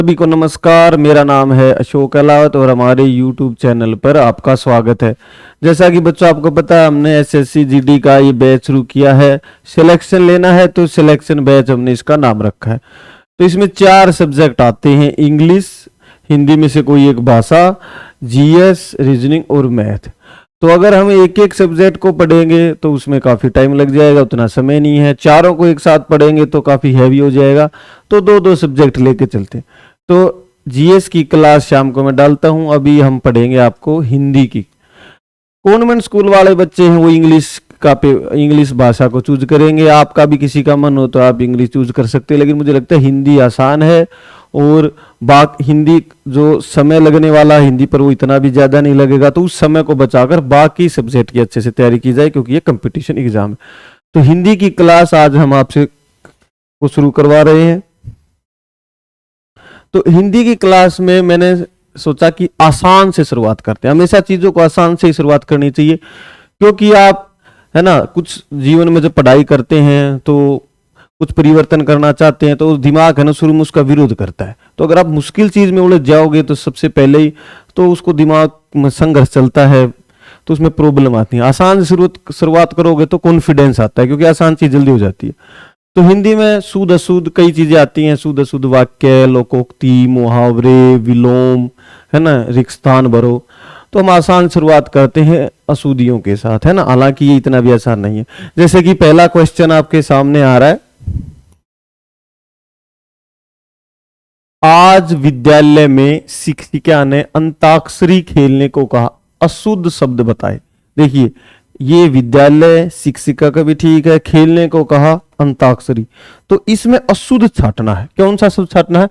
सभी को नमस्कार। मेरा नाम है अशोक अहलावत और हमारे YouTube चैनल पर आपका स्वागत है। जैसा कि बच्चों आपको पता है, हमने एसएससी जीडी का ये बैच शुरू किया है। सिलेक्शन लेना है तो सिलेक्शन बैच हमने इसका नाम रखा है। तो इसमें 4 सब्जेक्ट आते हैं: इंग्लिश, हिंदी में से कोई एक भाषा, जीएस, रीजनिंग और मैथ। तो अगर हम एक एक सब्जेक्ट को पढ़ेंगे तो उसमें काफ़ी टाइम लग जाएगा, उतना समय नहीं है। चारों को एक साथ पढ़ेंगे तो काफ़ी हैवी हो जाएगा, तो दो दो सब्जेक्ट लेके चलते हैं। तो जीएस की क्लास शाम को मैं डालता हूं। अभी हम पढ़ेंगे आपको हिंदी की। कॉन्वेंट स्कूल वाले बच्चे हैं वो इंग्लिश भाषा को चूज करेंगे। आपका भी किसी का मन हो तो आप इंग्लिश चूज कर सकते हैं, लेकिन मुझे लगता है हिंदी आसान है और हिंदी जो समय लगने वाला हिंदी पर वो इतना भी ज़्यादा नहीं लगेगा। तो उस समय को बचाकर बाकी सब्जेक्ट की अच्छे से तैयारी की जाए, क्योंकि ये कंपटीशन एग्जाम है। तो हिंदी की क्लास आज हम आपसे को शुरू करवा रहे हैं। तो हिंदी की क्लास में मैंने सोचा कि आसान से शुरुआत करते हैं। हमेशा चीज़ों को आसान से ही शुरुआत करनी चाहिए, क्योंकि आप है ना कुछ जीवन में जब पढ़ाई करते हैं तो कुछ परिवर्तन करना चाहते हैं, तो दिमाग है ना शुरू में उसका विरोध करता है। तो अगर आप मुश्किल चीज़ में उलझ जाओगे तो सबसे पहले ही तो उसको दिमाग में संघर्ष चलता है, तो उसमें प्रॉब्लम आती है। आसान से शुरुआत करोगे तो कॉन्फिडेंस आता है, क्योंकि आसान चीज़ जल्दी हो जाती है। तो हिंदी में शुद्ध अशुद्ध कई चीजें आती हैं। शुद्ध अशुद्ध वाक्य, लोकोक्ति, मुहावरे, विलोम, है ना, रिक्तस्थान भरो। तो हम आसान शुरुआत करते हैं अशुद्धियों के साथ, है ना। हालांकि ये इतना भी आसान नहीं है। जैसे कि पहला क्वेश्चन आपके सामने आ रहा है, आज विद्यालय में शिक्षिका ने अंताक्षरी खेलने को कहा, अशुद्ध शब्द बताए। देखिए, ये विद्यालय शिक्षिका का भी ठीक है, खेलने को कहा अंताक्षरी, तो इसमें अशुद्ध छाटना है। कौन सा शब्द छाटना है?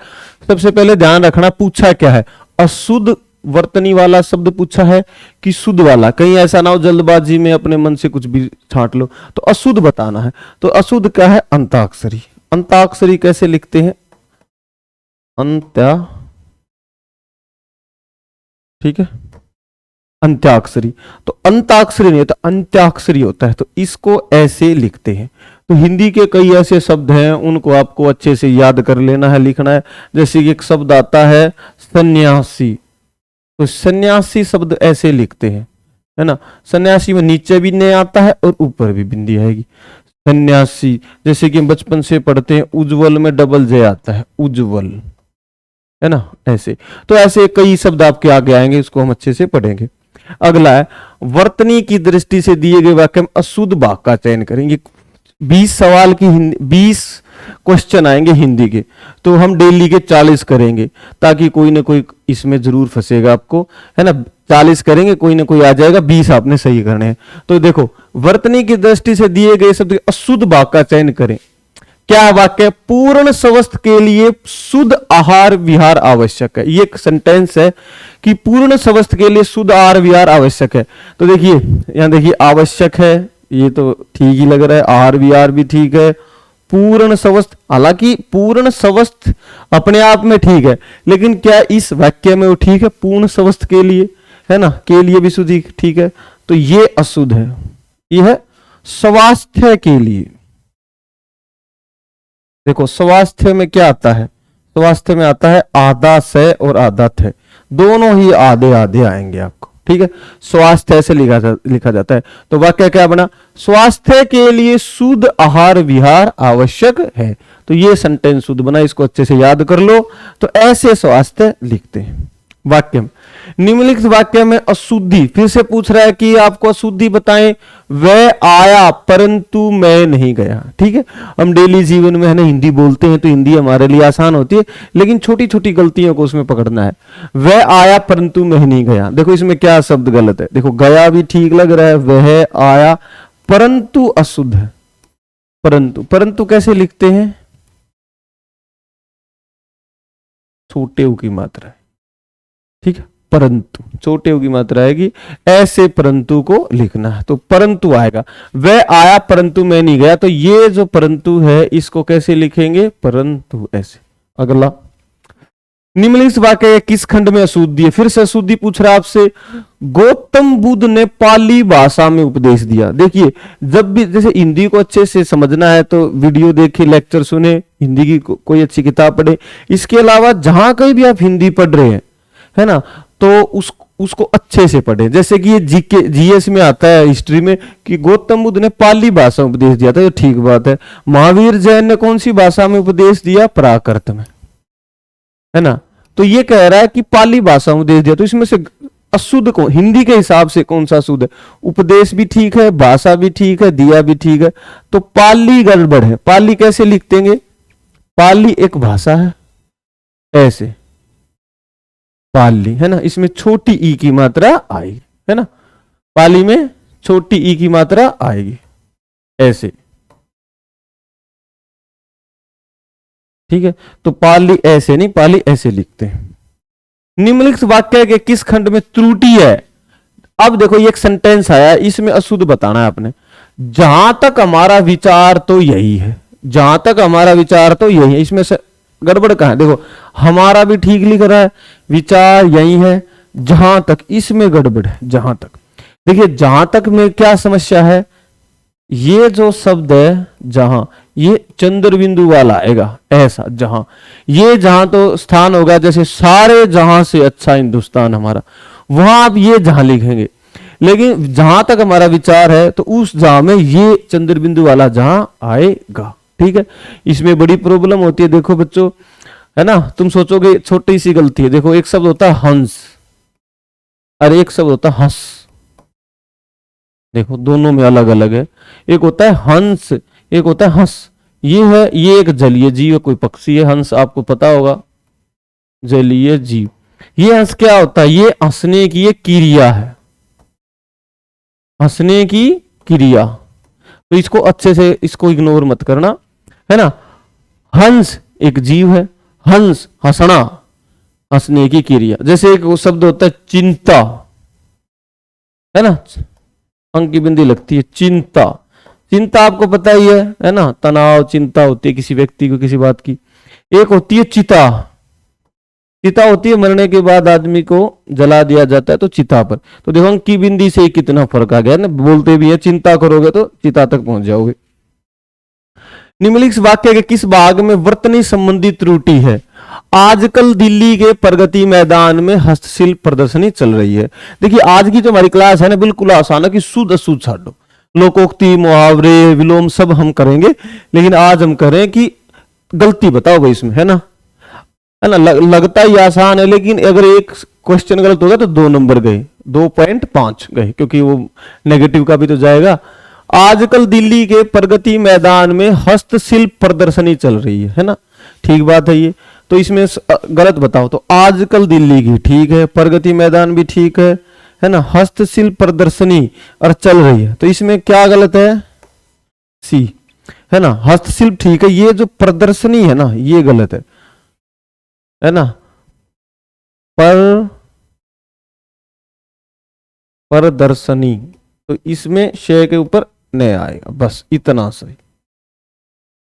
सबसे पहले ध्यान रखना, पूछा क्या है, अशुद्ध वर्तनी वाला शब्द पूछा है कि शुद्ध वाला। कहीं ऐसा ना हो जल्दबाजी में अपने मन से कुछ भी छाट लो। तो अशुद्ध बताना है। तो अशुद्ध क्या है? अंताक्षरी। अंताक्षरी कैसे लिखते हैं? ठीक है, अंत्याक्षरी। तो अंताक्षरी नहीं होता, अंत्याक्षरी होता है। तो इसको ऐसे लिखते हैं। तो हिंदी के कई ऐसे शब्द हैं, उनको आपको अच्छे से याद कर लेना है, लिखना है। जैसे कि एक शब्द आता है सन्यासी, तो सन्यासी शब्द ऐसे लिखते हैं, है ना। सन्यासी में नीचे भी नहीं आता है और ऊपर भी बिंदी आएगी, सन्यासी। जैसे कि हम बचपन से पढ़ते हैं, उज्जवल में डबल जे आता है, उज्जवल, है ना, ऐसे। तो ऐसे कई शब्द आपके आगे आएंगे, इसको हम अच्छे से पढ़ेंगे। अगला है, वर्तनी की दृष्टि से दिए गए वाक्य में अशुद्ध भाग का चयन करेंगे। 20 सवाल की 20 क्वेश्चन आएंगे हिंदी के, तो हम डेली के 40 करेंगे, ताकि कोई ना कोई इसमें जरूर फंसेगा आपको, है ना। 40 करेंगे, कोई ना कोई आ जाएगा, 20 आपने सही करने हैं। तो देखो, वर्तनी की दृष्टि से दिए गए शब्द अशुद्ध भाग का चयन करें। क्या वाक्य? पूर्ण स्वस्थ के लिए शुद्ध आहार विहार आवश्यक है। ये एक सेंटेंस है कि पूर्ण स्वस्थ के लिए शुद्ध आहार विहार आवश्यक है। तो देखिए, यहां देखिए, आवश्यक है, ये तो ठीक ही लग रहा है। आहार विहार भी ठीक है। पूर्ण स्वस्थ, हालांकि पूर्ण स्वस्थ अपने आप में ठीक है, लेकिन क्या इस वाक्य में वो ठीक है? पूर्ण स्वस्थ के लिए, है ना, के लिए भी शुद्ध ठीक है, तो ये अशुद्ध है। ये है स्वास्थ्य के लिए। देखो, स्वास्थ्य में क्या आता है? स्वास्थ्य में आता है आधा से और आधा थे, दोनों ही आधे आधे आएंगे आपको, ठीक है। स्वास्थ्य ऐसे लिखा जाता है। तो वाक्य क्या बना? स्वास्थ्य के लिए शुद्ध आहार विहार आवश्यक है। तो ये सेंटेंस शुद्ध बना, इसको अच्छे से याद कर लो। तो ऐसे स्वास्थ्य लिखते हैं वाक्य में। निम्नलिखित वाक्य में अशुद्धि, फिर से पूछ रहा है कि आपको अशुद्धि बताएं। वह आया परंतु मैं नहीं गया, ठीक है। हम डेली जीवन में है ना हिंदी बोलते हैं, तो हिंदी हमारे लिए आसान होती है, लेकिन छोटी छोटी गलतियों को उसमें पकड़ना है। वह आया परंतु मैं नहीं गया, देखो इसमें क्या शब्द गलत है। देखो, गया भी ठीक लग रहा है, वह आया, परंतु अशुद्ध है। परंतु, परंतु कैसे लिखते हैं? छोटे ऊ की मात्रा है, ठीक है। परंतु छोटे की मात्रा आएगी, ऐसे परंतु को लिखना है। तो परंतु आएगा, वह आया परंतु मैं नहीं गया। तो ये जो परंतु है इसको कैसे लिखेंगे? परंतु, ऐसे। अगला, निम्नलिखित वाक्य किस खंड में अशुद्धि है? फिर से अशुद्धि पूछ रहा है आपसे। गौतम बुद्ध ने पाली भाषा में उपदेश दिया। देखिए, जब भी जैसे हिंदी को अच्छे से समझना है तो वीडियो देखे, लेक्चर सुने, हिंदी की कोई अच्छी किताब पढ़े। इसके अलावा जहां कहीं भी आप हिंदी पढ़ रहे हैं, है ना, तो उसको अच्छे से पढ़े। जैसे कि ये जीके जीएस में आता है, हिस्ट्री में, कि गौतम बुद्ध ने पाली भाषा में उपदेश दिया था, ये ठीक बात है। महावीर जैन ने कौन सी भाषा में उपदेश दिया? प्राकृत में, है ना। तो ये कह रहा है कि पाली भाषा में उपदेश दिया, तो इसमें से अशुद्ध कौन, हिंदी के हिसाब से कौन सा शुद्ध है? उपदेश भी ठीक है, भाषा भी ठीक है, दिया भी ठीक है, तो पाली गड़बड़ है। पाली कैसे लिखतेंगे? पाली एक भाषा है, ऐसे पाली, है ना, इसमें छोटी ई की मात्रा आएगी, है ना, पाली में छोटी ई की मात्रा आएगी, ऐसे, ठीक है। तो पाली ऐसे नहीं, पाली ऐसे लिखते हैं। निम्नलिखित वाक्य के किस खंड में त्रुटि है? अब देखो, ये एक सेंटेंस आया, इसमें अशुद्ध बताना है आपने। जहां तक हमारा विचार तो यही है, जहां तक हमारा विचार तो यही है, इसमें से गड़बड़ कहां है? देखो, हमारा भी ठीक लिख रहा है, विचार यही है, जहां तक, इसमें गड़बड़ है। जहां तक, देखिए जहां तक में क्या समस्या है? ये जो शब्द है जहां, ये चंद्र बिंदु वाला आएगा, ऐसा जहां, ये जहां तो स्थान होगा, जैसे सारे जहां से अच्छा हिंदुस्तान हमारा, वहां आप ये जहां लिखेंगे। लेकिन जहां तक हमारा विचार है, तो उस जहां में ये चंद्र बिंदु वाला जहां आएगा, ठीक है। इसमें बड़ी प्रॉब्लम होती है, देखो बच्चों, है ना, तुम सोचोगे छोटी सी गलती है। देखो, एक शब्द होता है हंस और एक शब्द होता है हंस, देखो दोनों में अलग अलग है। एक होता है हंस, एक होता है हंस। ये है, ये एक जलीय जीव, कोई पक्षी है, हंस आपको पता होगा, जलीय जीव। ये हंस क्या होता है? ये हंसने की एक क्रिया है, हंसने की क्रिया। तो इसको अच्छे से, इसको इग्नोर मत करना, है ना। हंस एक जीव है, हंस हंसना, हंसने की क्रिया। जैसे एक वो शब्द होता है चिंता, है ना, अंक की बिंदी लगती है, चिंता। चिंता आपको पता ही है ना, तनाव, चिंता होती है किसी व्यक्ति को, किसी बात की। एक होती है चिता, चिता होती है मरने के बाद आदमी को जला दिया जाता है, तो चिता पर। तो देखो, अंक की बिंदी से कितना फर्क आ गया ना, बोलते भी है चिंता करोगे तो चिता तक पहुंच जाओगे। निम्नलिखित वाक्य के किस भाग में वर्तनी संबंधी त्रुटि है? आजकल दिल्ली के प्रगति मैदान में हस्तशिल्प प्रदर्शनी चल रही है। देखिए, आज की जो हमारी क्लास है ना, बिल्कुल आसान है कि शुद्ध अशुद्ध छाड़ो, लोकोक्ति, मुहावरे, विलोम सब हम करेंगे। लेकिन आज हम करें कि गलती बताओ भाई इसमें, है ना, है ना। लगता ही आसान है, लेकिन अगर एक क्वेश्चन गलत होगा तो 2 नंबर गए, 2.5 गए, क्योंकि वो नेगेटिव का भी तो जाएगा। आजकल दिल्ली के प्रगति मैदान में हस्तशिल्प प्रदर्शनी चल रही है ना, ठीक बात है ये। तो इसमें गलत बताओ, तो आजकल दिल्ली की ठीक है, प्रगति मैदान भी ठीक है ना, हस्तशिल्प प्रदर्शनी और चल रही है, तो इसमें क्या गलत है? सी, है ना। हस्तशिल्प ठीक है, ये जो प्रदर्शनी है ना, ये गलत है ना। प्रदर्शनी, तो इसमें शय के ऊपर नहीं आएगा, बस इतना सही,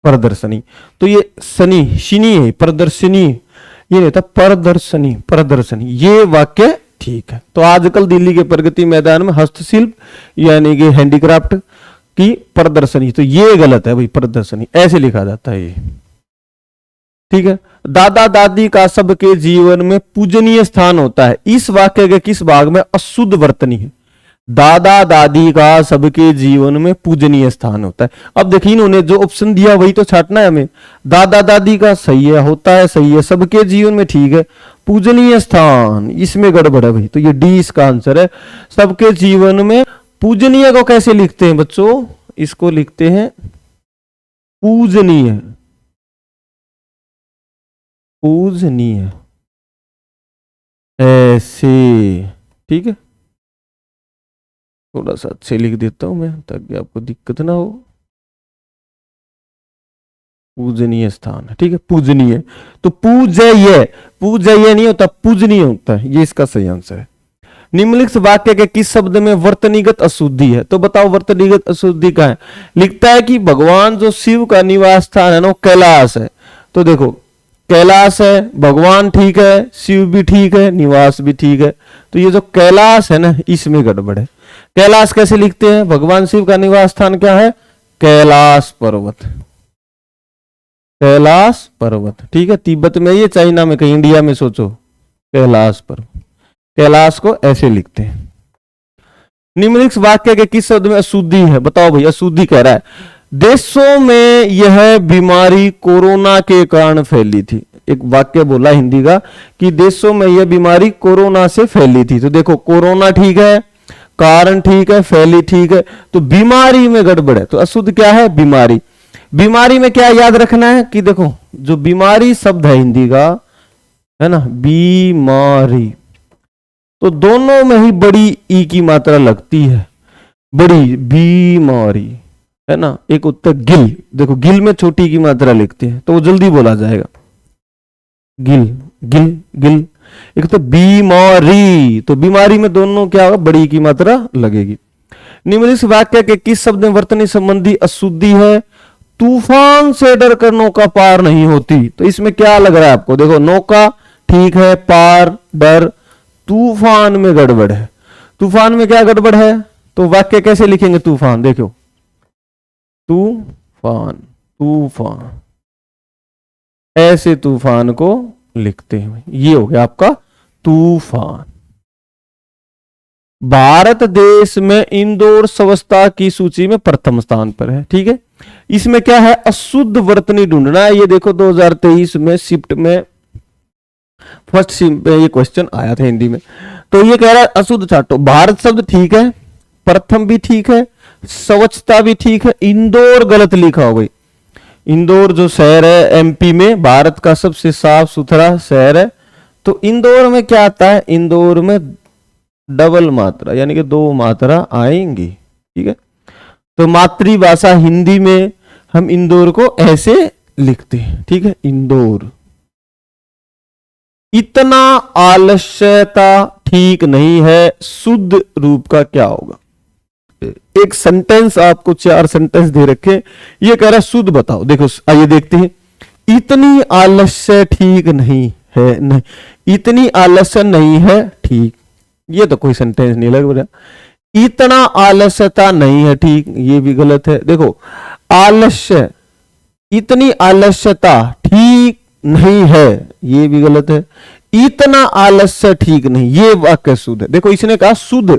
प्रदर्शनी। तो ये शनि, शिनी है, प्रदर्शनी, ये नहीं था, प्रदर्शनी, प्रदर्शनी, ये वाक्य ठीक है। तो आजकल दिल्ली के प्रगति मैदान में हस्तशिल्प यानी कि हैंडीक्राफ्ट की प्रदर्शनी, तो ये गलत है भाई, प्रदर्शनी ऐसे लिखा जाता है ये, ठीक है। दादा दादी का सबके जीवन में पूजनीय स्थान होता है, इस वाक्य के किस भाग में अशुद्ध वर्तनी है? दादा दादी का सबके जीवन में पूजनीय स्थान होता है। अब देखिए, इन्होंने जो ऑप्शन दिया वही तो छाटना है हमें। दादा दादी का सही है, होता है सही है, सबके जीवन में ठीक है, पूजनीय स्थान इसमें गड़बड़ है भाई, तो ये डी इसका आंसर है। सबके जीवन में पूजनीय को कैसे लिखते हैं बच्चों? इसको लिखते हैं पूजनीय, पूजनीय ऐसे, ठीक है। थोड़ा सा अच्छे लिख देता हूं मैं ताकि आपको दिक्कत ना हो। पूजनीय स्थान, ठीक है, पूजनीय। तो पूजनीय, पूजनीय नहीं होता, पूजनीय होता है, ये इसका सही आंसर है। निम्नलिखित वाक्य के किस शब्द में वर्तनीगत अशुद्धि है? तो बताओ वर्तनीगत अशुद्धि का है। लिखता है कि भगवान जो शिव का निवास स्थान है ना, वो कैलाश है। तो देखो, कैलाश है, भगवान ठीक है, शिव भी ठीक है, निवास भी ठीक है। तो ये जो कैलाश है ना, इसमें गड़बड़ है। कैलाश कैसे लिखते हैं? भगवान शिव का निवास स्थान क्या है? कैलाश पर्वत, कैलाश पर्वत, ठीक है। तिब्बत में ये, चाइना में कहीं, इंडिया में सोचो, कैलाश पर्वत। कैलाश को ऐसे लिखते हैं। निम्नलिखित वाक्य के किस शब्द में अशुद्धि है? बताओ भाई, अशुद्धि कह रहा है देशों में यह बीमारी कोरोना के कारण फैली थी। एक वाक्य बोला हिंदी का कि देशों में यह बीमारी कोरोना से फैली थी। तो देखो, कोरोना ठीक है, कारण ठीक है, फैली ठीक है, तो बीमारी में गड़बड़ है। तो अशुद्ध क्या है? बीमारी। बीमारी में क्या याद रखना है कि देखो, जो बीमारी शब्द है हिंदी का, है ना, बीमारी, तो दोनों में ही बड़ी ई की मात्रा लगती है, बड़ी बीमारी, है ना। एक होता है गिल, देखो गिल में छोटी की मात्रा लिखते हैं तो वो जल्दी बोला जाएगा, गिल, गिल, गिल। एक तो बीमारी, तो बीमारी में दोनों क्या होगा? बड़ी की मात्रा लगेगी। निम्नलिखित वाक्य के किस शब्द में वर्तनी संबंधी अशुद्धि है? तूफान से डर कर नौका पार नहीं होती। तो इसमें क्या लग रहा है आपको? देखो, नौका ठीक है, पार, डर, तूफान में गड़बड़ है। तूफान में क्या गड़बड़ है? तो वाक्य कैसे लिखेंगे? तूफान, देखो, तूफान, तूफान, ऐसे तूफान को लिखते हैं। ये हो गया आपका तूफान। भारत देश में इंदौर स्वच्छता की सूची में प्रथम स्थान पर है, ठीक है। इसमें क्या है? अशुद्ध वर्तनी ढूंढना है। ये देखो 2023 में शिफ्ट में फर्स्ट शिफ्ट में ये क्वेश्चन आया था हिंदी में। तो ये कह रहा है अशुद्ध छाटो। भारत शब्द ठीक है, प्रथम भी ठीक है, स्वच्छता भी ठीक है, इंदौर गलत लिखा हो गई। इंदौर जो शहर है एमपी में, भारत का सबसे साफ सुथरा शहर है। तो इंदौर में क्या आता है? इंदौर में डबल मात्रा, यानी कि 2 मात्रा आएंगी, ठीक है। तो मातृभाषा हिंदी में हम इंदौर को ऐसे लिखते हैं, ठीक है, इंदौर। इतना आलस्यता ठीक नहीं है, शुद्ध रूप का क्या होगा? एक सेंटेंस आपको 4 सेंटेंस दे रखे, ये कह रहा है शुद्ध बताओ। देखो, आइए देखते हैं। इतनी आलस्य ठीक नहीं है, नहीं, इतनी आलस्य नहीं है ठीक, ये तो कोई सेंटेंस नहीं लग रहा। इतना आलस्यता नहीं है ठीक, ये भी गलत है। देखो, आलस्य, इतनी आलस्यता ठीक नहीं है, ये भी गलत है। इतना आलस्य ठीक नहीं, ये वाक्य शुद्ध है। देखो, इसने कहा शुद्ध,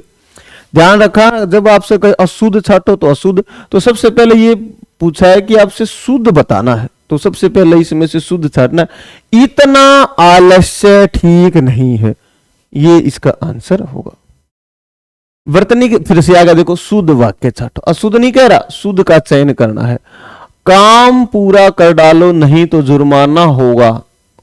ध्यान रखा, जब आपसे कहे अशुद्ध छाटो तो अशुद्ध, तो सबसे पहले ये पूछा है कि आपसे शुद्ध बताना है, तो सबसे पहले इसमें से शुद्ध छाटना है। इतना आलस्य ठीक नहीं है, ये इसका आंसर होगा। वर्तनी फिर से आएगा, देखो, शुद्ध वाक्य छाटो। अशुद्ध नहीं कह रहा, शुद्ध का चयन करना है। काम पूरा कर डालो नहीं तो जुर्माना होगा,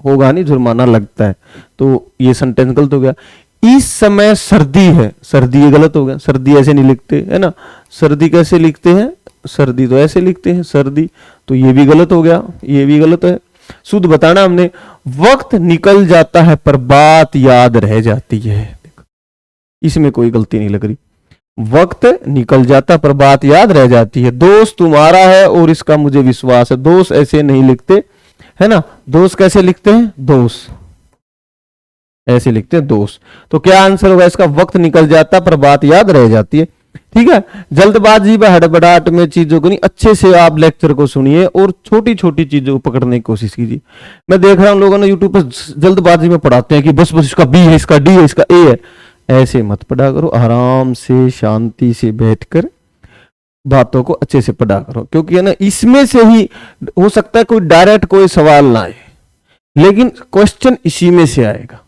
होगा नहीं, जुर्माना लगता है, तो ये सेंटेंस गलत हो गया। इस समय सर्दी है, सर्दी ये गलत हो गया, सर्दी ऐसे नहीं लिखते, है ना। सर्दी कैसे लिखते हैं? सर्दी तो ऐसे लिखते हैं, सर्दी, तो ये भी गलत हो गया, ये भी गलत है। शुद्ध बताना हमने। वक्त निकल जाता है पर बात याद रह जाती है, इसमें कोई गलती नहीं लग रही। वक्त निकल जाता पर बात याद रह जाती है। दोष तुम्हारा है और इसका मुझे विश्वास है, दोष ऐसे नहीं लिखते, है ना। दोष कैसे लिखते हैं? दोष ऐसे लिखते हैं, दोष। तो क्या आंसर होगा इसका? वक्त निकल जाता पर बात याद रह जाती है, ठीक है। जल्दबाजी व हड़बड़ाहट में चीजों को नहीं, अच्छे से आप लेक्चर को सुनिए और छोटी छोटी चीजों को पकड़ने की कोशिश कीजिए। मैं देख रहा हूं लोगों ने यूट्यूब पर जल्दबाजी में पढ़ाते हैं कि बस बस इसका बी है, इसका डी है, इसका ए है। ऐसे मत पढ़ा करो, आराम से शांति से बैठकर बातों को अच्छे से पढ़ा करो, क्योंकि है ना, इसमें से ही हो सकता है कोई डायरेक्ट कोई सवाल ना आए, लेकिन क्वेश्चन इसी में से आएगा,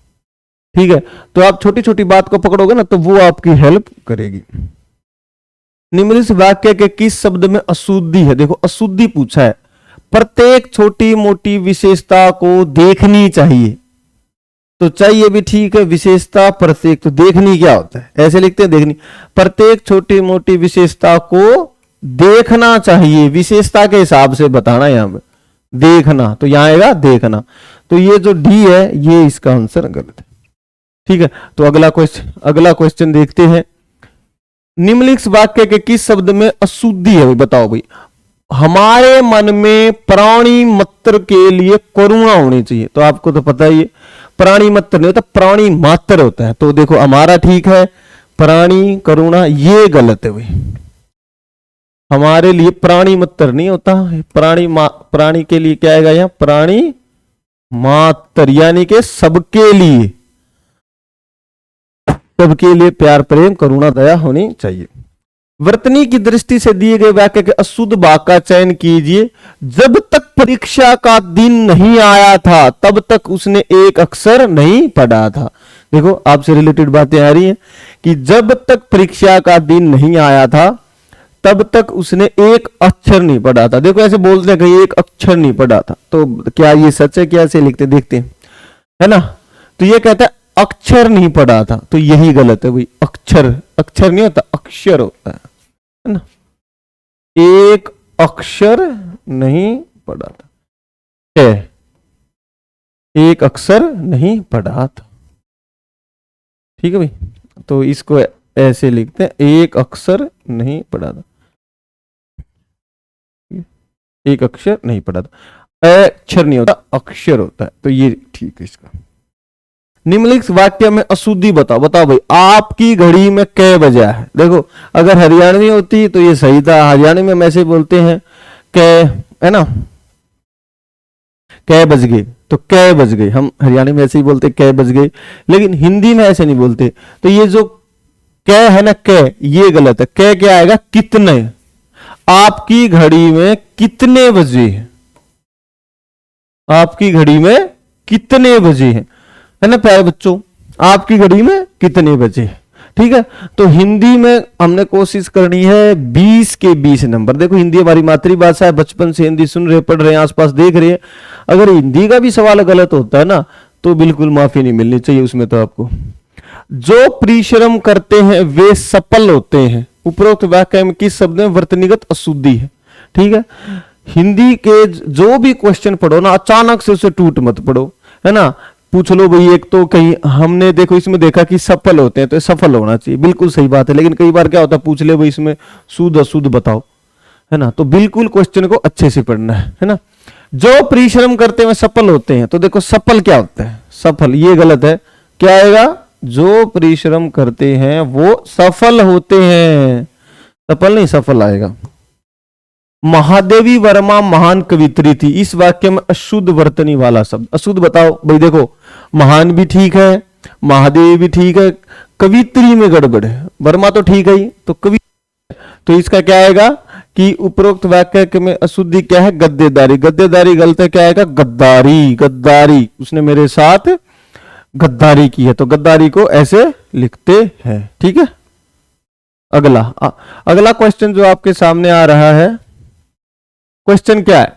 ठीक है। तो आप छोटी छोटी बात को पकड़ोगे ना, तो वो आपकी हेल्प करेगी। निम्नलिखित वाक्य के किस शब्द में अशुद्धि है? देखो, अशुद्धि पूछा है। प्रत्येक छोटी मोटी विशेषता को देखनी चाहिए, तो चाहिए भी ठीक है, विशेषता प्रत्येक, तो देखनी क्या होता है? ऐसे लिखते हैं, देखनी। प्रत्येक छोटी मोटी विशेषता को देखना चाहिए, विशेषता के हिसाब से बताना, यहां पे देखना, तो यहां आएगा देखना। तो ये जो डी है, ये इसका आंसर गलत है, ठीक है। तो अगला क्वेश्चन देखते हैं। निम्नलिखित वाक्य के किस शब्द में अशुद्धि है? बताओ भाई। हमारे मन में प्राणी मात्र के लिए करुणा होनी चाहिए। तो आपको तो पता ही है प्राणी मात्र नहीं होता, प्राणी मात्र होता है। तो देखो हमारा ठीक है, प्राणी करुणा ये गलत है भाई। हमारे लिए प्राणी मात्र नहीं होता, प्राणी के लिए क्या आएगा यहाँ, प्राणी मात्र, यानी कि सबके लिए, सबके लिए प्यार प्रेम करुणा दया होनी चाहिए। वर्तनी की दृष्टि से दिए गए वाक्य के अशुद्ध भाग का चयन कीजिए। जब तक परीक्षा का दिन नहीं आया था तब तक उसने एक अक्षर नहीं पढ़ा था। देखो आपसे रिलेटेड बातें आ रही हैं कि जब तक परीक्षा का दिन नहीं आया था तब तक उसने एक अक्षर नहीं पढ़ा था। देखो ऐसे बोलते हैं कि एक अक्षर नहीं पढ़ा था, तो क्या ये सच है? क्या ऐसे लिखते देखते हैं, है ना? तो ये कहता है अक्षर नहीं पढ़ा था, तो यही गलत है भाई। अक्षर अक्षर नहीं होता, अक्षर होता है ना? एक अक्षर नहीं पढ़ा था, एक अक्षर नहीं पढ़ा था। ठीक है भाई, तो इसको ऐसे लिखते हैं, एक अक्षर नहीं पढ़ा था, एक अक्षर नहीं पढ़ा था। अक्षर नहीं होता, अक्षर होता है, तो ये ठीक है इसका। निम्नलिखित वाक्य में अशुद्धि बताओ। बताओ भाई, आपकी घड़ी में कै बजा है? देखो अगर हरियाणवी होती तो ये सही था, हरियाणवी में हम ऐसे बोलते हैं कै, है ना, कै बज गए, तो कै बज गए, हम हरियाणवी में ऐसे ही बोलते कै बज गए, लेकिन हिंदी में ऐसे नहीं बोलते। तो ये जो कै है ना, कै, ये गलत है। कै क्या आएगा? कितने। आपकी घड़ी में कितने बजे हैं? आपकी घड़ी में कितने बजे हैं, है ना प्यारे बच्चों, आपकी घड़ी में कितने बजे? ठीक है, तो हिंदी में हमने कोशिश करनी है 20 के 20 नंबर। देखो हिंदी हमारी मातृभाषा है, बचपन से हिंदी सुन रहे, पढ़ रहे हैं, आसपास देख रहे हैं। अगर हिंदी का भी सवाल गलत होता है ना तो बिल्कुल माफी नहीं मिलनी चाहिए उसमें। तो आपको जो परिश्रम करते हैं वे सफल होते हैं। उपरोक्त वाक्य में किस शब्द में वर्तनीगत अशुद्धि है? ठीक है, हिंदी के जो भी क्वेश्चन पढ़ो ना, अचानक से उसे टूट मत पढ़ो, है ना। पूछ लो भाई, एक तो कहीं हमने देखो इसमें देखा कि सफल होते हैं, तो सफल होना चाहिए, बिल्कुल सही बात है। लेकिन कई बार क्या होता है, पूछ ले भाई इसमें शुद्ध अशुद्ध बताओ, है ना। तो बिल्कुल क्वेश्चन को अच्छे से पढ़ना है ना। जो परिश्रम करते हैं सफल होते हैं, तो देखो सफल क्या होता है? सफल, ये गलत है। क्या आएगा? जो परिश्रम करते हैं वो सफल होते हैं, सफल नहीं सफल आएगा। महादेवी वर्मा महान कवित्री थी। इस वाक्य में अशुद्ध वर्तनी वाला शब्द अशुद्ध बताओ भाई। देखो महान भी ठीक है, महादेवी भी ठीक है, कवित्री में गड़बड़ है। वर्मा तो ठीक है ही, तो कवि, तो इसका क्या आएगा कि उपरोक्त वाक्य में अशुद्धि क्या है? गद्देदारी। गद्देदारी गलत है, क्या आएगा? गद्दारी। गद्दारी, उसने मेरे साथ गद्दारी की है, तो गद्दारी को ऐसे लिखते हैं। ठीक है, अगला क्वेश्चन जो आपके सामने आ रहा है, क्वेश्चन क्या है?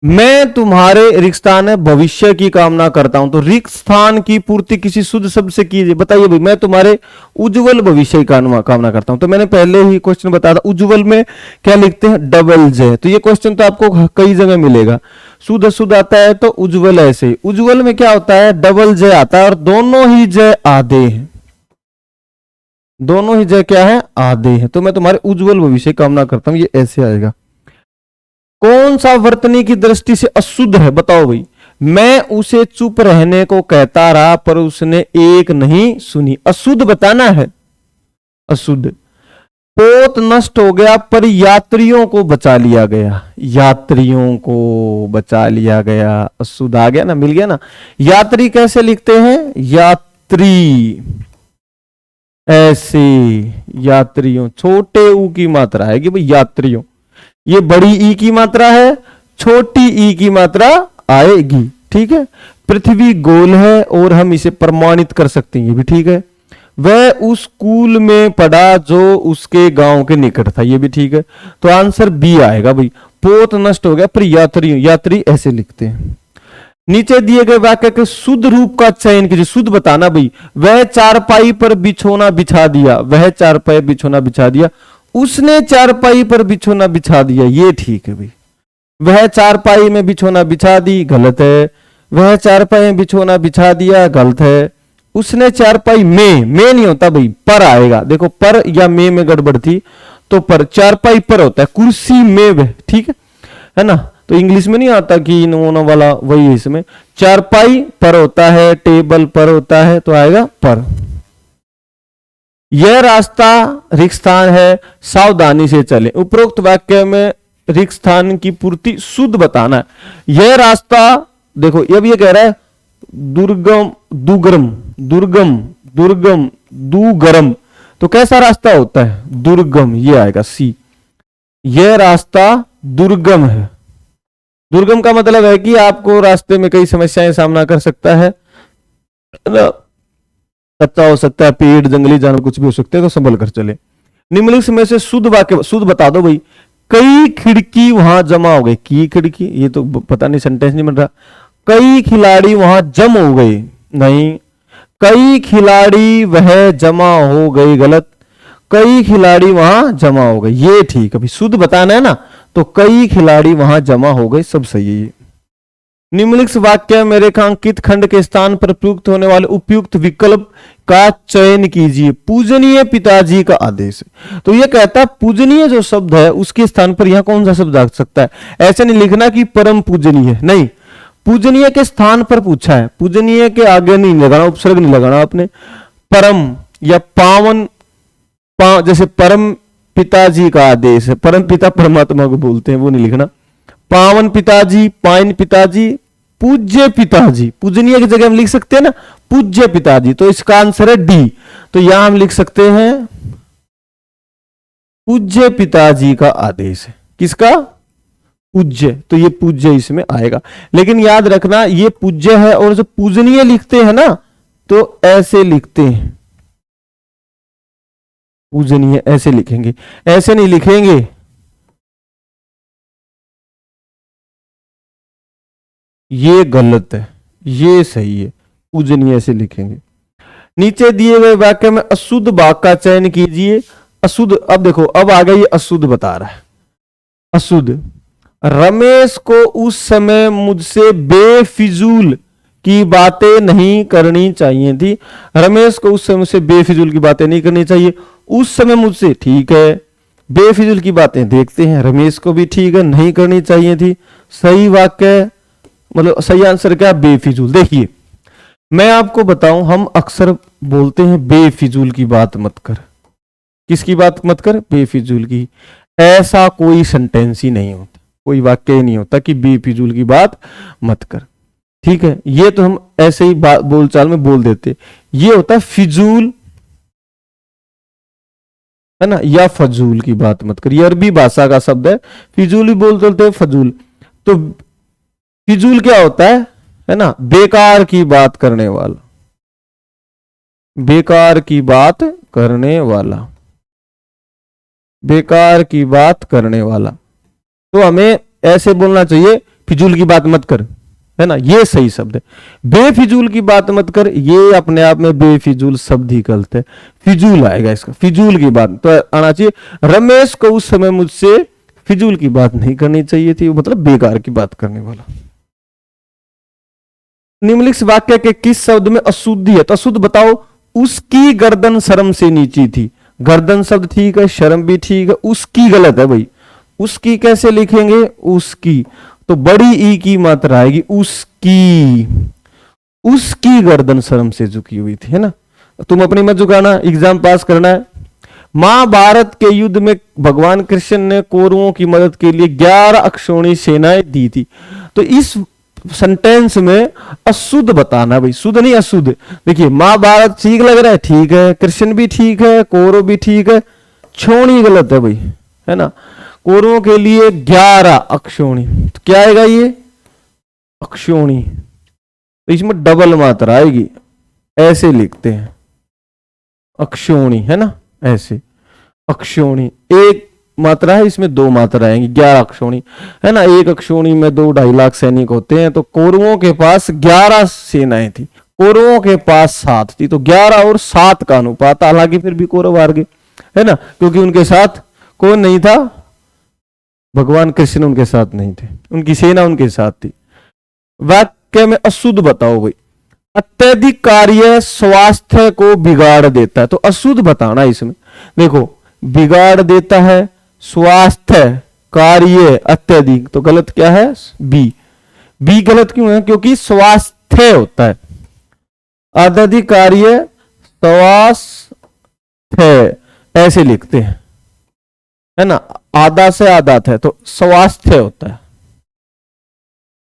मैं तुम्हारे रिक्त स्थान में भविष्य की कामना करता हूं, तो रिक्त स्थान की पूर्ति किसी शुद्ध शब्द से कीजिए। बताइए भाई, मैं तुम्हारे उज्जवल भविष्य की कामना करता हूं, तो मैंने पहले ही क्वेश्चन बताया था, उज्जवल में क्या लिखते हैं? डबल जे। तो ये क्वेश्चन तो आपको कई जगह मिलेगा। शुद्ध शुद्ध आता है तो उज्जवल ऐसे, उज्जवल में क्या होता है? डबल जे आता है, और दोनों ही जय आधे हैं, दोनों ही जय क्या है? आधे हैं। तो मैं तुम्हारे उज्जवल भविष्य की कामना करता हूं, ये ऐसे आएगा। कौन सा वर्तनी की दृष्टि से अशुद्ध है? बताओ भाई। मैं उसे चुप रहने को कहता रहा पर उसने एक नहीं सुनी। अशुद्ध बताना है, अशुद्ध। पोत नष्ट हो गया पर यात्रियों को बचा लिया गया, यात्रियों को बचा लिया गया, अशुद्ध आ गया ना, मिल गया ना। यात्री कैसे लिखते हैं? यात्री ऐसे, यात्रियों, छोटे ऊ की मात्रा है कि भाई यात्रियों। ये बड़ी ई की मात्रा है, छोटी ई की मात्रा आएगी। ठीक है, पृथ्वी गोल है और हम इसे प्रमाणित कर सकते हैं, ये भी ठीक है। वह उस स्कूल में पढ़ा जो उसके गांव के निकट था, ये भी ठीक है। तो आंसर बी आएगा भाई। पोत नष्ट हो गया पर यात्री ऐसे लिखते हैं। नीचे दिए गए वाक्य के शुद्ध रूप का चयन कीजिए। शुद्ध बताना भाई। वह चारपाई पर बिछोना बिछा दिया, वह चारपाई बिछोना बिछा दिया, उसने चारपाई पर बिछोना बिछा दिया, ये ठीक है भाई। वह चारपाई में बिछोना बिछा दी, गलत है। वह चारपाई में बिछोना बिछा दिया, गलत है। उसने चारपाई में नहीं होता भाई, पर आएगा। देखो पर या में गड़बड़ थी, तो पर, चारपाई पर होता है, कुर्सी मेज, ठीक है ना। तो इंग्लिश में नहीं आता कि इन वाला, वही है इसमें। चारपाई पर होता है, टेबल पर होता है, तो आएगा पर। यह रास्ता रिक्त स्थान है, सावधानी से चले। उपरोक्त वाक्य में रिक्त स्थान की पूर्ति शुद्ध बताना है। यह रास्ता, देखो अब ये कह रहा है दुर्गम, दुर्गम, दुर्गम, दुर्गम, दुर्गम, तो कैसा रास्ता होता है? दुर्गम, ये आएगा सी। यह रास्ता दुर्गम है। दुर्गम का मतलब है कि आपको रास्ते में कई समस्याएं सामना कर सकता है ना, कच्चा हो सकता है, पेड़, जंगली जानवर कुछ भी हो सकते हैं, तो संभल कर चले। निम्नलिखित में से शुद्ध वाक्य, शुद्ध बता दो भाई। कई खिड़की वहां जमा हो गई, की खिड़की, ये तो पता नहीं, सेंटेंस नहीं बन रहा। कई खिलाड़ी वहां जम हो गए, नहीं। कई खिलाड़ी वह जमा हो गए, गलत। कई खिलाड़ी वहां जमा हो गए, ये ठीक। अभी शुद्ध बताना है ना, तो कई खिलाड़ी वहां जमा हो गए, सब सही है ये। निम्नलिखित वाक्य में रेखांकित खंड के स्थान पर प्रयुक्त होने वाले उपयुक्त विकल्प का चयन कीजिए। पूजनीय पिताजी का आदेश, तो ये कहता है पूजनीय जो शब्द है उसके स्थान पर यहां कौन सा शब्द आ सकता है? ऐसे नहीं लिखना कि परम पूजनीय, नहीं, पूजनीय के स्थान पर पूछा है, पूजनीय के आगे नहीं लगाना, उपसर्ग नहीं लगाना आपने। परम या पावन, जैसे परम पिताजी का आदेश है, परम पिता परमात्मा को बोलते हैं, वो नहीं लिखना। पावन पिताजी, पायन पिताजी, पूज्य पिताजी, पूजनीय की जगह हम लिख सकते हैं ना पूज्य पिताजी, तो इसका आंसर है डी। तो यहां हम लिख सकते हैं पूज्य पिताजी का आदेश है। किसका? पूज्य, तो ये पूज्य इसमें आएगा। लेकिन याद रखना ये पूज्य है, और जो पूजनीय लिखते हैं ना तो ऐसे लिखते हैं, पूजनीय ऐसे लिखेंगे, ऐसे नहीं लिखेंगे। ये गलत है, ये सही है, पूजनीय ऐसे लिखेंगे। नीचे दिए गए वाक्य में अशुद्ध वाक्य का चयन कीजिए। अशुद्ध, अब देखो अब आ गया, ये अशुद्ध बता रहा है। अशुद्ध, रमेश को उस समय मुझसे बेफिजूल की बातें नहीं करनी चाहिए थी। रमेश को उस समय मुझसे बेफिजूल की बातें नहीं करनी चाहिए। उस समय मुझसे, ठीक है, बेफिजूल की बातें देखते हैं, रमेश को भी ठीक है, नहीं करनी चाहिए थी। सही वाक्य, मतलब सही आंसर क्या? बेफिजूल। देखिए मैं आपको बताऊं, हम अक्सर बोलते हैं बेफिजूल की बात मत कर। किसकी बात मत कर? बेफिजूल की। ऐसा कोई सेंटेंस ही नहीं होता, कोई वाक्य ही नहीं होता कि बेफिजूल की बात मत कर, ठीक है। ये तो हम ऐसे ही बोलचाल में बोल देते, ये होता है फिजूल, है ना, या फजूल की बात मत कर। ये अरबी भाषा का शब्द है, फिजूल भी बोलते हैं, फजूल। तो फिजूल क्या होता है ना, बेकार की बात करने वाला, बेकार की बात करने वाला, बेकार की बात करने वाला। तो हमें ऐसे बोलना चाहिए, फिजूल की बात मत कर, है ना, ये सही शब्द है। बेफिजूल की बात मत कर, ये अपने आप में बेफिजूल शब्द ही गलत है, फिजूल आएगा इसका। फिजूल की बात तो आना चाहिए, रमेश को उस समय मुझसे फिजूल की बात नहीं करनी चाहिए थी, मतलब बेकार की बात करने वाला। निम्नलिखित वाक्य के किस शब्द में अशुद्धि है? तो अशुद्ध बताओ। उसकी गर्दन शर्म से नीची थी, गर्दन शब्द ठीक है, शर्म भी ठीक है, उसकी गलत है भाई। उसकी कैसे लिखेंगे? उसकी, तो बड़ी ई की मात्रा आएगी, उसकी। उसकी गर्दन शर्म से झुकी हुई थी, है ना। तुम अपनी मत झुकाना, एग्जाम पास करना है। महाभारत के युद्ध में भगवान कृष्ण ने कौरवों की मदद के लिए 11 अक्षौणी सेनाएं दी थी। तो इस सेंटेंस में अशुद्ध बताना भाई, शुद्ध नहीं अशुद्ध। देखिए महाभारत ठीक लग रहा है, ठीक है, कृष्ण भी ठीक है, कौरव भी ठीक है, क्षौणी गलत है भाई, है ना। कौरवों के लिए 11 अक्षौणी, तो क्या आएगा ये? अक्षौणी। तो इसमें डबल मात्रा आएगी, ऐसे लिखते हैं अक्षौणी, है ना, ऐसे अक्षौणी। एक मात्रा है, इसमें 2 मात्रा आएंगी, 11 अक्षौणी, है ना। एक अक्षौणी में 2-2.5 लाख सैनिक होते हैं। तो कौरवों के पास 11 सेनाएं थी, कौरवों के पास 7 थी, तो 11 और 7 का अनुपात। हालांकि फिर भी कौरव हार गए, है ना, क्योंकि उनके साथ कौन नहीं था? भगवान कृष्ण उनके साथ नहीं थे, उनकी सेना उनके साथ थी। वाक्य में अशुद्ध बताओ भाई। अत्यधिक कार्य स्वास्थ्य को बिगाड़ देता है, तो अशुद्ध बताना इसमें। देखो बिगाड़ देता है, स्वास्थ्य कार्य अत्यधिक, तो गलत क्या है? बी। बी गलत क्यों है? क्योंकि स्वास्थ्य होता है, अत्यधिक कार्य स्वास्थ्य ऐसे लिखते हैं, है ना, आधा से आधात है तो स्वास्थ्य होता है।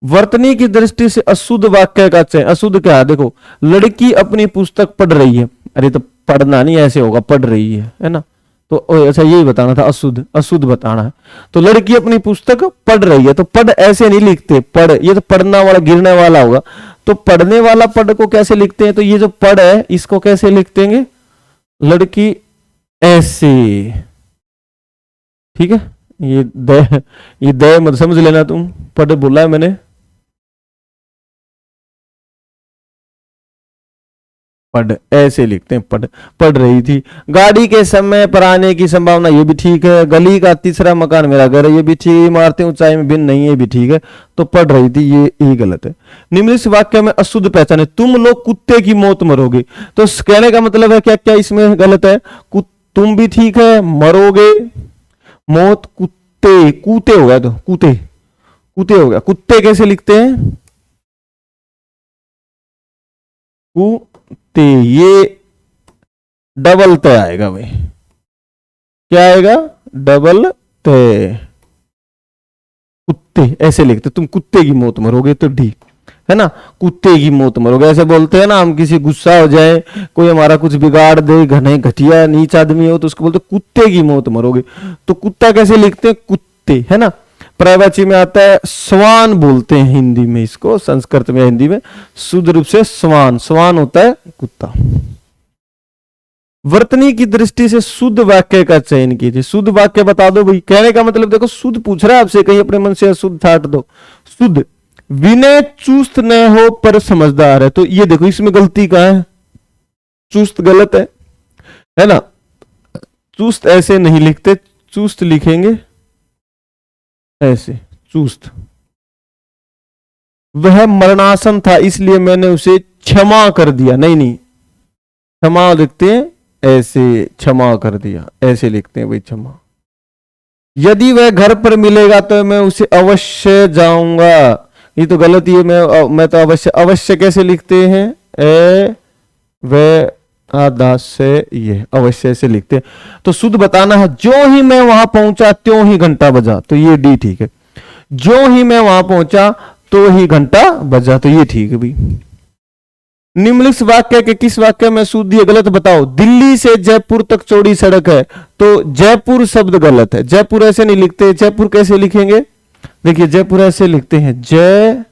वर्तनी की दृष्टि से अशुद्ध वाक्य का चयन। अशुद्ध क्या है? देखो, लड़की अपनी पुस्तक पढ़ रही है, अरे तो पढ़ना नहीं ऐसे होगा, पढ़ रही है ना, तो अच्छा यही बताना था, अशुद्ध, अशुद्ध बताना है। तो लड़की अपनी पुस्तक पढ़ रही है, तो पढ़ ऐसे नहीं लिखते, पढ़ ये तो पढ़ना वाला गिरने वाला होगा, तो पढ़ने वाला पढ़ को कैसे लिखते हैं? तो ये जो पढ़ है इसको कैसे लिखतेंगे? लड़की ऐसे, ठीक है, ये दे मत समझ लेना तुम, पढ़ बोला है मैंने, पढ़ ऐसे लिखते हैं, पढ़ रही थी। गाड़ी के समय पर आने की संभावना, ये भी ठीक है। गली का तीसरा मकान मेरा घर है, ये भी ठीक है। इमारतें ऊंचाई में भिन्न नहीं है, ये भी ठीक है। तो पढ़ रही थी, ये गलत है। निम्नलिखित वाक्य में अशुद्ध पहचाने। तुम लोग कुत्ते की मौत मरोगे, तो कहने का मतलब है क्या क्या इसमें गलत है? तुम भी ठीक है, मरोगे, मौत, कुत्ते, कूते हो गया, तो कूते, कूते हो गया। कुत्ते कैसे लिखते हैं? कुत्ते, ये डबल तय आएगा भाई, क्या आएगा? डबल तय। कुत्ते ऐसे लिखते, तुम कुत्ते की मौत मरोगे, तो डी, है ना, कुत्ते की मौत मरोगे। ऐसे बोलते हैं ना हम, किसी गुस्सा हो जाए, कोई हमारा कुछ बिगाड़ दे, घने घटिया नीच आदमी हो, तो उसको बोलते कुत्ते की मौत मरोगे। तो कुत्ता कैसे लिखते हैं? कुत्ते, है ना। पर्यायवाची में आता है स्वान बोलते हैं हिंदी में इसको, संस्कृत में, हिंदी में शुद्ध रूप से स्वान, स्वान होता है कुत्ता। वर्तनी की दृष्टि से शुद्ध वाक्य का चयन कीजिए। शुद्ध वाक्य बता दो भाई, कहने का मतलब देखो, शुद्ध पूछ रहा है आपसे, कहीं अपने मन से अशुद्ध छाट दो। शुद्ध, विनय चुस्त न हो पर समझदार है, तो ये देखो इसमें गलती कहां है? चुस्त गलत है ना, चुस्त ऐसे नहीं लिखते, चुस्त लिखेंगे ऐसे, चुस्त। वह मरणासन था इसलिए मैंने उसे क्षमा कर दिया, नहीं नहीं, क्षमा लिखते हैं ऐसे, क्षमा कर दिया ऐसे लिखते हैं भाई, क्षमा। यदि वह घर पर मिलेगा तो मैं उसे अवश्य जाऊंगा, ये तो गलत ही है। मैं तो अवश्य, अवश्य कैसे लिखते हैं? ए वे आदा से, ये अवश्य से लिखते हैं। तो शुद्ध बताना है, जो ही मैं वहां पहुंचा त्यों ही घंटा बजा, तो ये डी ठीक है। जो ही मैं वहां पहुंचा तो ही घंटा बजा, तो ये ठीक है भाई। निम्नलिखित वाक्य के किस वाक्य में शुद्ध है? गलत बताओ। दिल्ली से जयपुर तक चौड़ी सड़क है, तो जयपुर शब्द गलत है। जयपुर ऐसे नहीं लिखते, जयपुर कैसे लिखेंगे? देखिए जयपुर ऐसे लिखते हैं, जयपुर,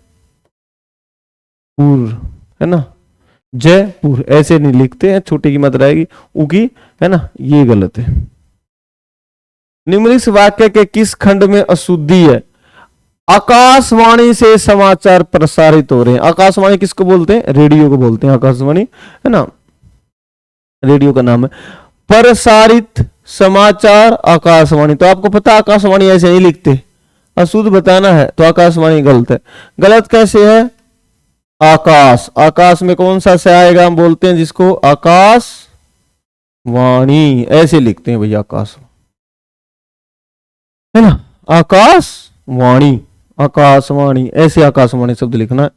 है ना, जयपुर ऐसे नहीं लिखते हैं, छोटे की मात्रा आएगी उगी, है ना, ये गलत है। निम्नलिखित वाक्य के किस खंड में अशुद्धि है? आकाशवाणी से समाचार प्रसारित हो रहे हैं। आकाशवाणी किसको बोलते हैं? रेडियो को बोलते हैं आकाशवाणी, है ना, रेडियो का नाम है। प्रसारित समाचार आकाशवाणी, तो आपको पता आकाशवाणी ऐसे नहीं लिखते, अशुद्ध बताना है, तो आकाशवाणी गलत है। गलत कैसे है? आकाश, आकाश में कौन सा से आएगा? हम बोलते हैं जिसको आकाश वाणी, ऐसे लिखते हैं भैया, आकाश, है ना, आकाशवाणी, आकाशवाणी ऐसे आकाशवाणी शब्द लिखना है।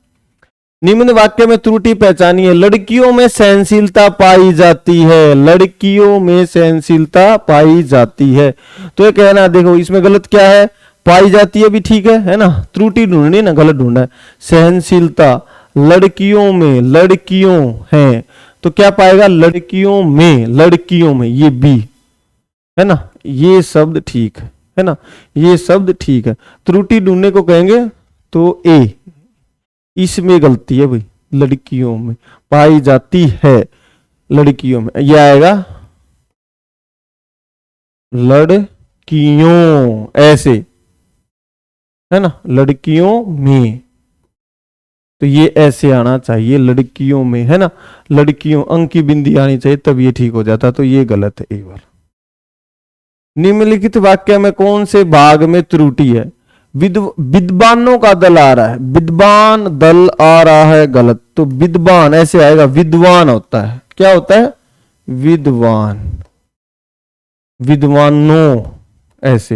निम्न वाक्य में त्रुटि पहचानिए। लड़कियों में सहनशीलता पाई जाती है, लड़कियों में सहनशीलता पाई जाती है, तो ये कहना, देखो इसमें गलत क्या है? पाई जाती है भी ठीक है ना, त्रुटि ढूंढनी ना, गलत ढूंढना है। सहनशीलता लड़कियों में, लड़कियों हैं, तो क्या पाएगा? लड़कियों में, लड़कियों में, ये बी, है ना, ये शब्द ठीक है ना, ये शब्द ठीक है। त्रुटि ढूंढने को कहेंगे तो ए, इसमें गलती है भाई, लड़कियों में पाई जाती है, लड़कियों में, यह आएगा लड़कियों ऐसे, है ना, लड़कियों में, तो ये ऐसे आना चाहिए, लड़कियों में, है ना, लड़कियों, अंक की बिंदी आनी चाहिए, तब ये ठीक हो जाता, तो ये गलत है, एक बार। निम्नलिखित वाक्य में कौन से भाग में त्रुटि है? विद्वानों का दल आ रहा है, विद्वान दल आ रहा है, गलत, तो विद्वान ऐसे आएगा, विद्वान होता है, क्या होता है? विद्वान, विद्वानों, ऐसे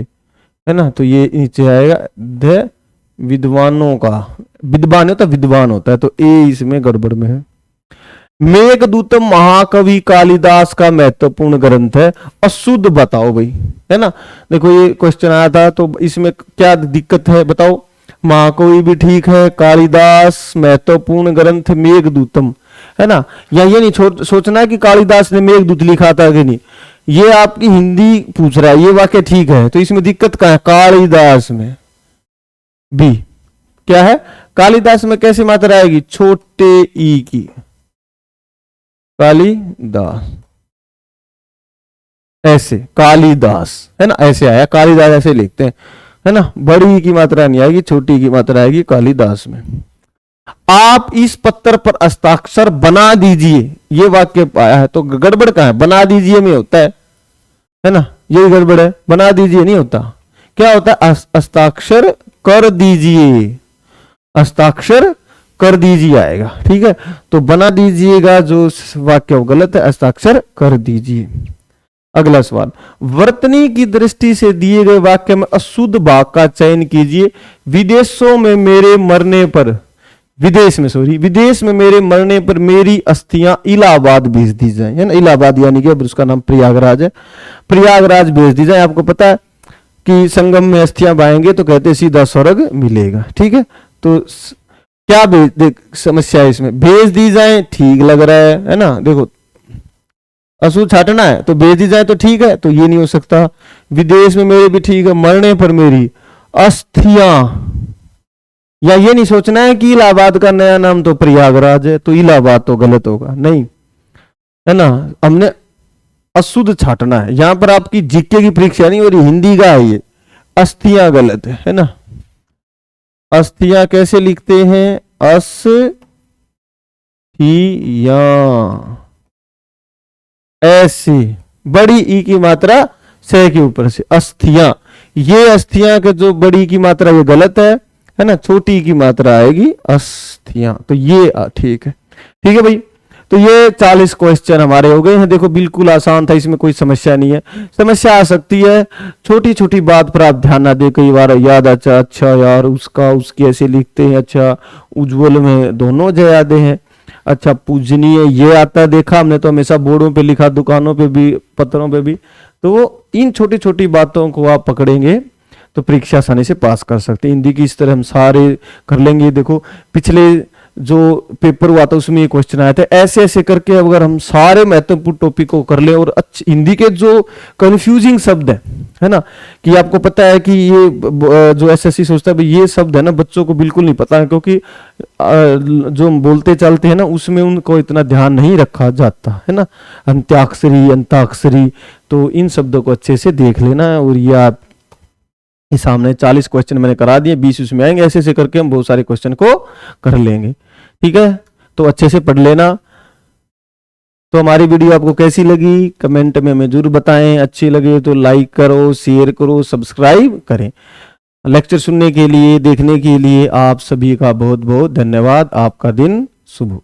है ना, तो ये नीचे आएगा ध विद्वानों का, विद्वान होता विद्वान होता है, तो ए इसमें गड़बड़ में है। मेघदूतम महाकवि कालिदास का महत्वपूर्ण ग्रंथ है, अशुद्ध बताओ भाई, है ना। देखो ये क्वेश्चन आया था, तो इसमें क्या दिक्कत है बताओ। महाकवि भी ठीक है, कालिदास महत्वपूर्ण ग्रंथ मेघदूतम, है ना। या ये नहीं सोचना है कि कालिदास ने मेघदूत लिखा था कि नहीं, ये आपकी हिंदी पूछ रहा है, ये वाक्य ठीक है, तो इसमें दिक्कत कहाँ है, कालिदास में। बी क्या है, कालिदास में कैसी मात्रा आएगी, छोटे ई की, कालिदास, ऐसे कालिदास, है ना, ऐसे आया कालिदास, ऐसे लिखते हैं, है ना। बड़ी की मात्रा नहीं आएगी, छोटी की मात्रा आएगी कालिदास में। आप इस पत्र पर हस्ताक्षर बना दीजिए, ये वाक्य आया है, तो गड़बड़ कहाँ है, बना दीजिए में होता है ना, यही गड़बड़ है, बना दीजिए नहीं होता, क्या होता है, हस्ताक्षर कर दीजिए, हस्ताक्षर कर दीजिए आएगा, ठीक है। तो बना दीजिएगा जो वाक्य वो गलत है, हस्ताक्षर कर दीजिए। अगला सवाल, वर्तनी की दृष्टि से दिए गए वाक्य में अशुद्ध भाग का चयन कीजिए। विदेशों में मेरे मरने पर, विदेश में मेरे मरने पर मेरी अस्थियां इलाहाबाद भेज दी जाए, है ना। इलाहाबाद यानी कि अब उसका नाम प्रयागराज है, प्रयागराज भेज दी जाए। आपको पता है कि संगम में अस्थियां बहाएंगे तो कहते सीधा स्वर्ग मिलेगा, ठीक है। तो क्या देख समस्या है इसमें, भेज दी जाए ठीक लग रहा है ना। देखो अशुद्ध छाटना है तो भेज दी जाए तो ठीक है, तो ये नहीं हो सकता। विदेश में मेरे भी ठीक है, मरने पर मेरी अस्थियां, या ये नहीं सोचना है कि इलाहाबाद का नया नाम तो प्रयागराज है, तो इलाहाबाद तो गलत होगा, नहीं, है ना। हमने अशुद्ध छाटना है, यहां पर आपकी जीके की परीक्षा नहीं हो रही, हिंदी का है ये। अस्थियां गलत है ना। अस्थियां कैसे लिखते हैं, अस्थियां, ऐसे बड़ी ई की मात्रा से के ऊपर से, अस्थियां, ये अस्थियां के जो बड़ी की मात्रा ये गलत है ना, छोटी की मात्रा आएगी अस्थियां, तो ये ठीक है भाई। तो ये 40 क्वेश्चन हमारे हो गए हैं। देखो बिल्कुल आसान था, इसमें कोई समस्या नहीं है। समस्या आ सकती है छोटी छोटी बात पर आप ध्यान ना दे, कई बार याद अच्छा यार उसका उसकी ऐसे लिखते हैं, अच्छा उज्ज्वल में दोनों जयादे हैं, अच्छा पूजनीय ये आता देखा हमने, तो हमेशा बोर्डों पे लिखा, दुकानों पे भी, पत्रों पे भी। तो वो इन छोटी छोटी बातों को आप पकड़ेंगे तो परीक्षा आसानी से पास कर सकते हैं। हिंदी की इस तरह हम सारे कर लेंगे। देखो पिछले जो पेपर हुआ था उसमें ये क्वेश्चन आया था, ऐसे ऐसे करके अगर हम सारे महत्वपूर्ण टॉपिक को कर ले, और अच्छी हिंदी के जो कंफ्यूजिंग शब्द है ना, कि आपको पता है कि ये जो एसएससी सोचता है ये शब्द है ना बच्चों को बिल्कुल नहीं पता है, क्योंकि जो बोलते चलते हैं ना उसमें उनको इतना ध्यान नहीं रखा जाता है ना, अंत्याक्षरी अंताक्षरी, तो इन शब्दों को अच्छे से देख लेना। और ये आप सामने 40 क्वेश्चन मैंने करा दिए, 20 उसमें आएंगे, ऐसे ऐसे करके हम बहुत सारे क्वेश्चन को कर लेंगे, ठीक है। तो अच्छे से पढ़ लेना। तो हमारी वीडियो आपको कैसी लगी कमेंट में हमें जरूर बताएं, अच्छी लगे तो लाइक करो, शेयर करो, सब्सक्राइब करें। लेक्चर सुनने के लिए, देखने के लिए आप सभी का बहुत बहुत धन्यवाद। आपका दिन शुभ हो।